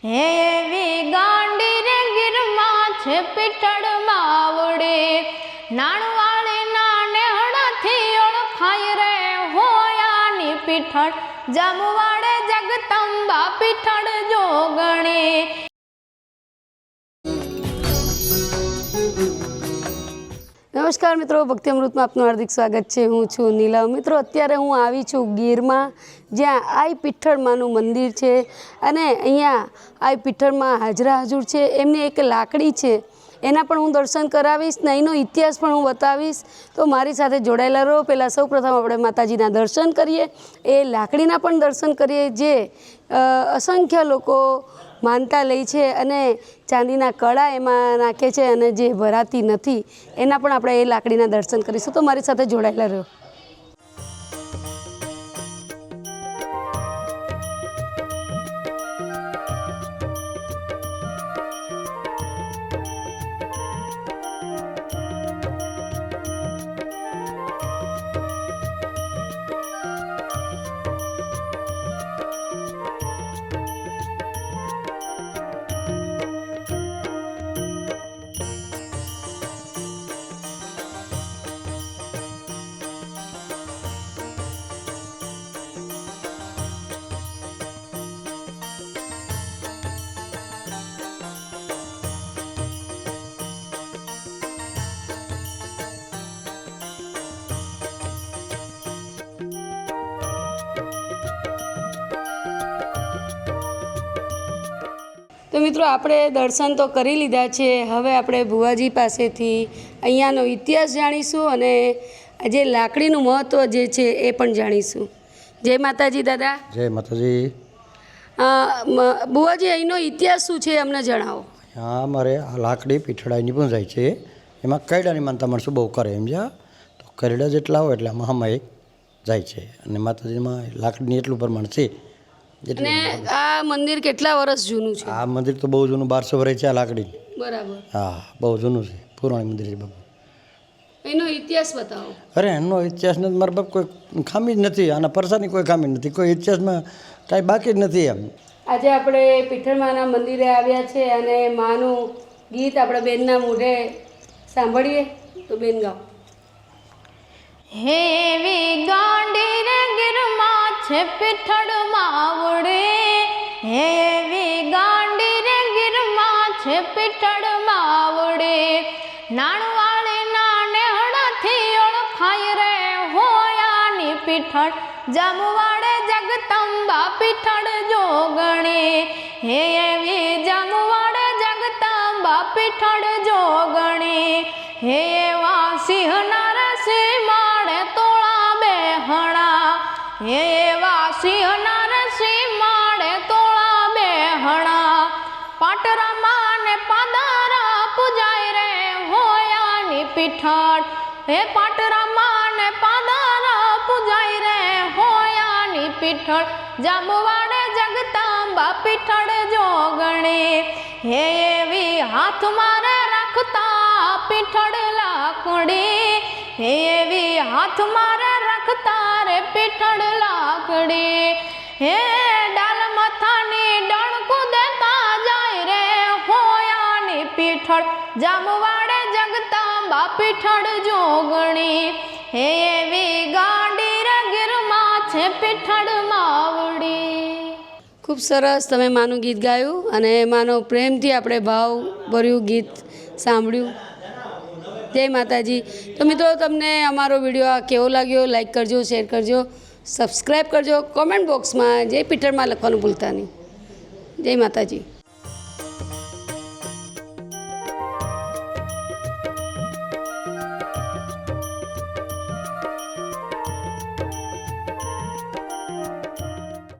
હે એવી ગાંડી રે ગીરમાં છે પીઠળ માવડે, નાણવાળી નાને હળથી ઓળખાય રે હોયાની પીઠળ, જામવાડે જગદંબા પીઠળ જોગણી। નમસ્કાર મિત્રો, ભક્તિ અમૃતમાં આપનું હાર્દિક સ્વાગત છે। હું છું નીલમ। મિત્રો, અત્યારે હું આવી છું ગીરમાં, જ્યાં આઈ પીઠળમાંનું મંદિર છે અને અહીંયા આઈ પીઠળમાં હાજરા હજુર છે। એમની એક લાકડી છે, એના પણ હું દર્શન કરાવીશ ને એનો ઇતિહાસ પણ હું બતાવીશ। તો મારી સાથે જોડાયેલા રહો। પહેલાં સૌપ્રથમ આપણે માતાજીના દર્શન કરીએ, એ લાકડીના પણ દર્શન કરીએ જે અસંખ્ય લોકો માનતા લે છે અને ચાંદીના કડા એમાં નાખે છે અને જે ભરાતી નથી એના પણ આપણે એ લાકડીના દર્શન કરીશું। તો મારી સાથે જોડાયેલા રહો। તો મિત્રો, આપણે દર્શન તો કરી લીધા છે। હવે આપણે ભુવાજી પાસેથી અહીંયાનો ઇતિહાસ જાણીશું અને જે લાકડીનું મહત્ત્વ જે છે એ પણ જાણીશું। જય માતાજી દાદા। જય માતાજી। ભુવાજી, અહીંનો ઇતિહાસ શું છે અમને જણાવો। હા, અમારે આ લાકડી પીઠળાઈની પણ જાય છે, એમાં કરડાની માનતા માણસો બહુ કરે સમજ્યા। તો કરડા જેટલા હોય એટલે આમાં હમાય જાય છે અને માતાજીમાં લાકડીની એટલું પ્રમાણ છે। અને આ મંદિર કેટલા વર્ષ જૂનું છે? આ મંદિર તો બહુ જૂનું, 1200 વર્ષ છે આ લાકડી। બરાબર। હા, બહુ જૂનું છે, પુરાણી મંદિર છે બાબુ। એનો ઇતિહાસ બતાવો। અરે એનો ઇતિહાસ નથી મારા બાપ, કોઈ ખામી જ નથી, આના પરસાની કોઈ ખામી નથી, કોઈ ઇતિહાસમાં કાંઈ બાકી જ નથી એમ। આજે આપણે પીઠળમાના મંદિરે આવ્યા છે અને માનું ગીત આપણે બેનના મોઢે સાંભળીએ। તો બેન ગાઓ। હે એવી ગાંડી રે ગીરમાં છે પીઠળ માવડે, હે એવી ગાંડી રે ગીરમાં છે પીઠળ માવડે, નાણવાળી નાને હળથી ઓળખાય રે હોયાની પીઠળ, જામવાડે જગદંબા પીઠળ જોગણી। હે એવી જામવાડે જગદંબા પીઠળ જોગણી, હે એવા સિંહના રસી માળે તોળા બેહણા, હે એવા સિંહના રસી માળે તોળા બેહણા, પાટરામાં ને પાદારા પૂજાય રે હોયાની પીઠળ, હે પાટરામાં ને પાદારા પૂજાય રે હોયાની પીઠળ, જામવાડે જગદંબા પીઠળ જોગણી। હે એવી હાથ મારે રાખતા પીઠળ લાકડી, હે એવી હાથ મારે રાખતા રે પીઠળ લાકડી, હે ડાલ મથાની ડણકું દેતા જાય રે હોયાની પીઠળ, જામવાડે જગદંબા પીઠળ જોગણી। હે એવી ગાંડી રે ગીરમાં છે પીઠળ માવડી। ખૂબ સરસ તમે માનું ગીત ગાયું અને માનો પ્રેમથી આપણે ભાવભર્યું ગીત સાંભળ્યું। જય માતાજી। તો મિત્રો, તમને અમારો વિડીયો આ કેવો લાગ્યો લાઈક કરજો, શેર કરજો, સબસ્ક્રાઈબ કરજો, કોમેન્ટ બોક્સમાં જય પીઠળમાં લખવાનું ભૂલતા નહીં। જય માતાજી।